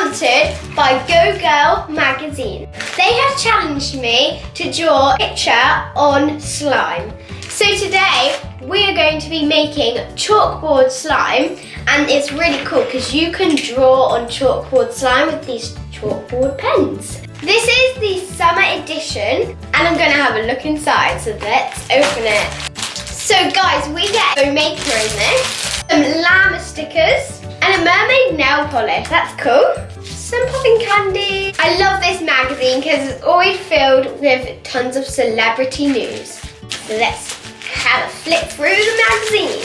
sponsored by Go Girl magazine. They have challenged me to draw a picture on slime. So today we are going to be making chalkboard slime, and it's really cool because you can draw on chalkboard slime with these chalkboard pens. This is the summer edition and I'm going to have a look inside, so let's open it. So guys, we get a maker in this, some llama stickers and a mermaid nail polish. That's cool. Some popping candy. I love this magazine because it's always filled with tons of celebrity news. So let's have a flip through the magazine.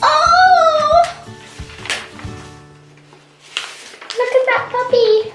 Oh! Look at that puppy.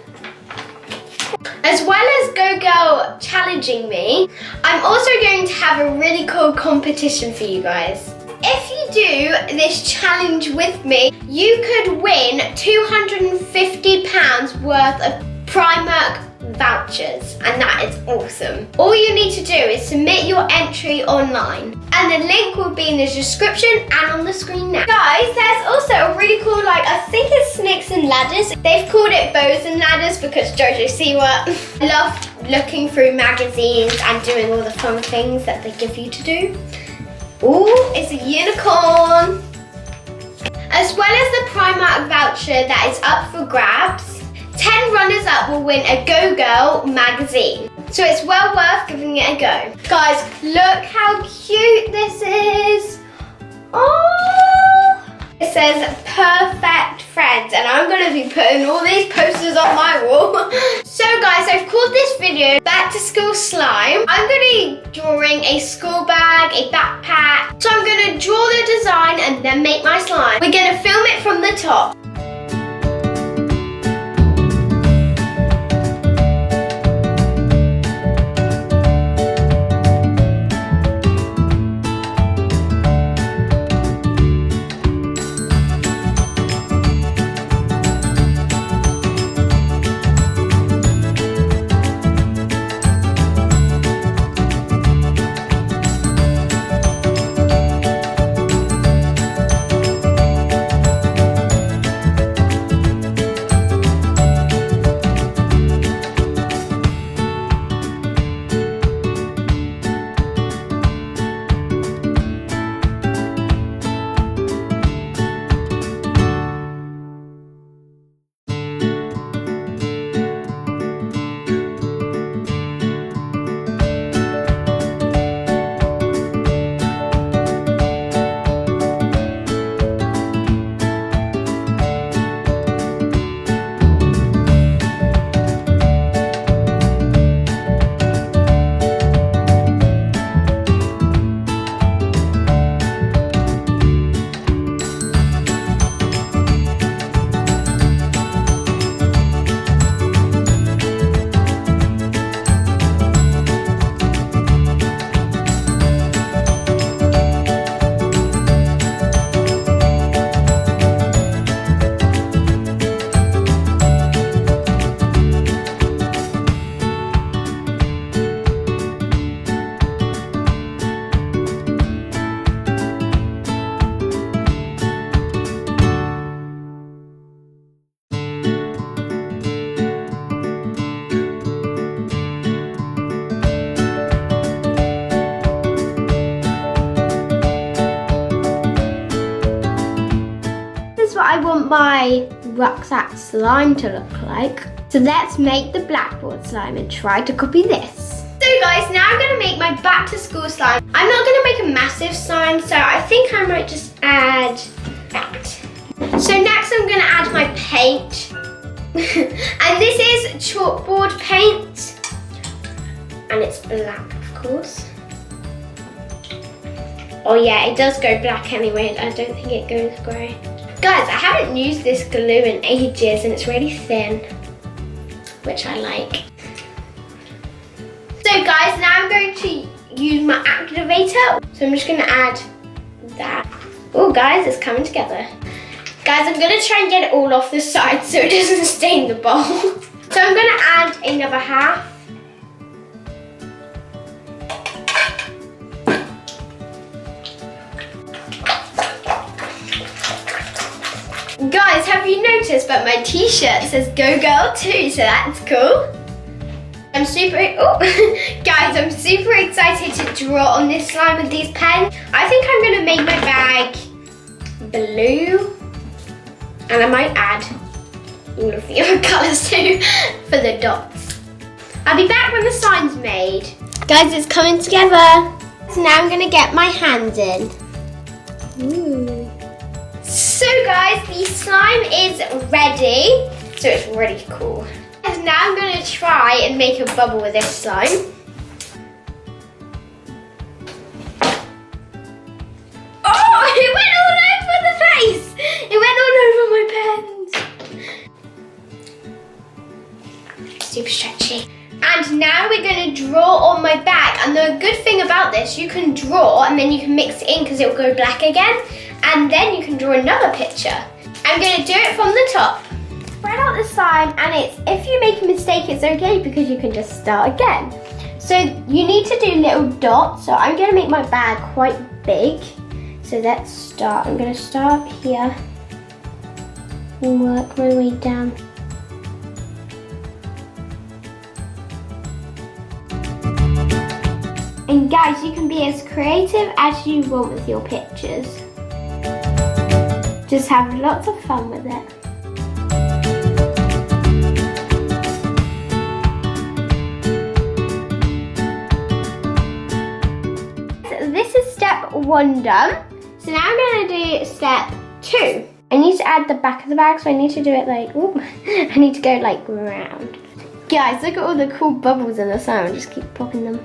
As well as Go Girl challenging me, I'm also going to have a really cool competition for you guys. If you do this challenge with me, you could win £250 worth of Primark vouchers, and that is awesome. All you need to do is submit your entry online, and the link will be in the description and on the screen now. Guys, there's also a really cool, I think it's snakes and ladders. They've called it bows and ladders because Jojo Siwa. I love looking through magazines and doing all the fun things that they give you to do. Ooh, it's a unicorn. As well as the Primark voucher that is up for grabs, 10 runners up will win a Go Girl magazine. So it's well worth giving it a go. Guys, look how cute this is. Oh! It says perfect friends, and I'm going to be putting all these posters on my wall. So guys, I've called this video Back to School Slime. I'm going to be drawing a school bag, a backpack. So I'm going to draw the design and then make my slime. We're going to film it from the top. I want my rucksack slime to look like. So let's make the blackboard slime and try to copy this. So guys, now I'm going to make my back to school slime. I'm not going to make a massive slime, so I think I might just add that. So next I'm going to add my paint. And this is chalkboard paint. And it's black, of course. Oh yeah, it does go black anyway. I don't think it goes grey. Guys, I haven't used this glue in ages and it's really thin, which I like. So guys, now I'm going to use my activator. So I'm just going to add that. Oh guys, it's coming together. Guys, I'm going to try and get it all off the side so it doesn't stain the bowl. So I'm going to add another half. Guys, have you noticed that my t-shirt says Go Girl too, so that's cool. I'm super, guys, I'm super excited to draw on this slime with these pens. I think I'm gonna make my bag blue, and I might add all of the other colours too for the dots. I'll be back when the slime's made. Guys, it's coming together. So now I'm gonna get my hands in. Ooh. So guys, the slime is ready. So it's really cool. And now I'm gonna try and make a bubble with this slime. Oh, it went all over the face. It went all over my pens. Super stretchy. And now we're gonna draw on my bag. And the good thing about this, you can draw and then you can mix it in because it will go black again. And then you can draw another picture. I'm gonna do it from the top. Spread out the slime, and if you make a mistake, it's okay because you can just start again. So you need to do little dots. So I'm gonna make my bag quite big. So let's start. I'm gonna start here and work my way down. And guys, you can be as creative as you want with your pictures. Just have lots of fun with it. So this is step 1 done. So now I'm going to do step 2. I need to add the back of the bag, so I need to do it like, I need to go like round. Guys, look at all the cool bubbles in the slime. I'll just keep popping them.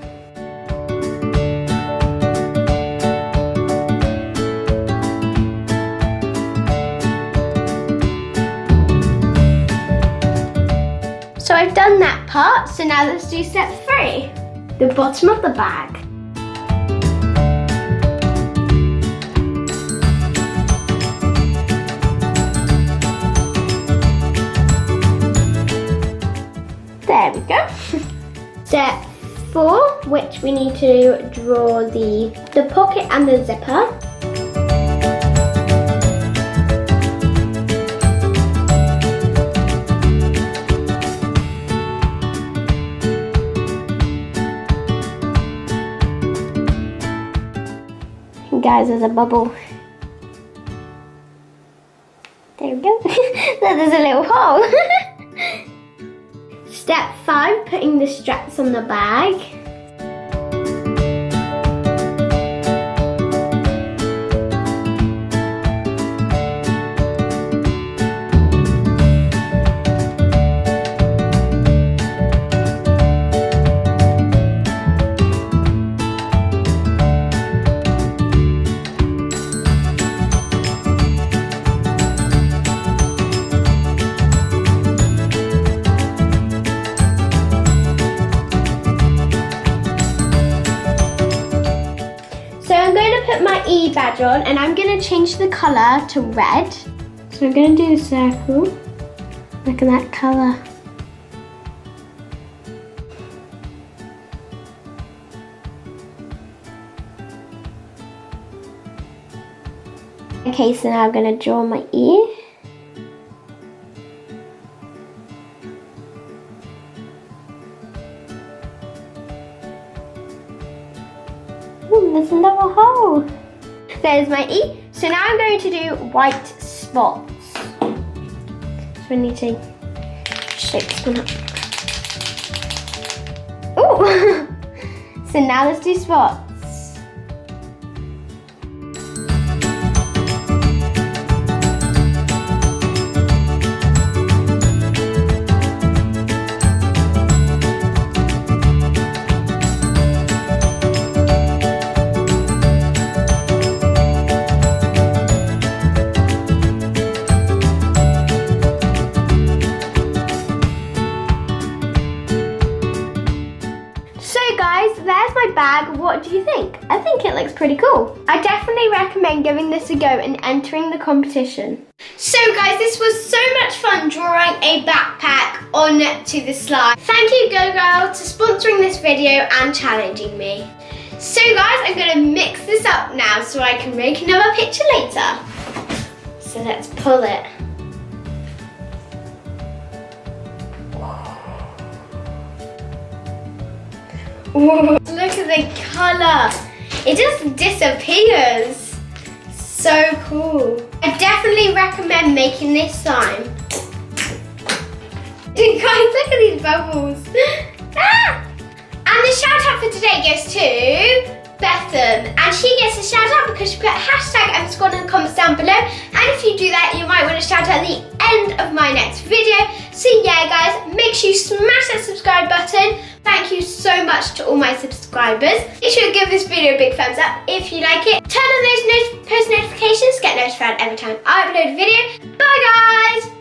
So I've done that part, so now let's do step 3, the bottom of the bag. There we go. Step 4, which we need to draw the pocket and the zipper. Guys, there's a bubble. There we go. There's a little hole. Step 5, putting the straps on the bag. Put my E badge on, and I'm going to change the colour to red. So I'm going to do a circle. Look at that colour. Okay, so now I'm going to draw my E. Ooh, there's another hole. There's my E. So now I'm going to do white spots. So I need to shape this one up. Ooh! So now let's do spots. There's my bag. What do you think? I think it looks pretty cool. I definitely recommend giving this a go and entering the competition. So guys, this was so much fun drawing a backpack onto the slide. Thank you Go Girl for sponsoring this video and challenging me. So guys, I'm going to mix this up now so I can make another picture later. So let's pull it. Ooh, look at the colour. It just disappears. So cool. I definitely recommend making this slime. Guys, look at these bubbles. Ah! And the shout out for today goes to Bethan, and she gets a shout out because she put hashtag #squad in the comments down below, and if you do that you might win a shout out at the end of my next video. So yeah guys, make sure you smash that subscribe button. Thank you so much to all my subscribers. Make sure you give this video a big thumbs up if you like it. Turn on those post notifications to get notified every time I upload a video. Bye guys!